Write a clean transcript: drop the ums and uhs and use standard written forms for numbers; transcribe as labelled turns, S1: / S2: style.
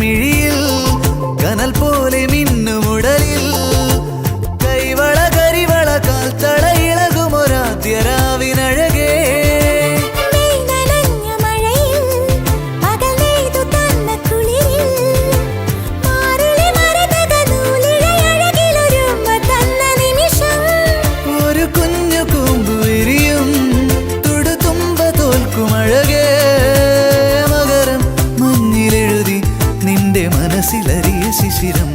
S1: മിഴിയിൽ കനൽ പോലെ മിന്നുമുടലിൽ കൈവള കരിവള കാൽത്തള ഇളകുമൊരാദ്യരാവിനഴകേ ഒരു കുഞ്ഞു കൂമ്പു വിരിയും തുടുതുമ്പ തോൽക്കുമഴകേ മകരം മഞ്ഞിലെഴുതി നിന്റെ മനസ്സിലറിയ ശിശിരം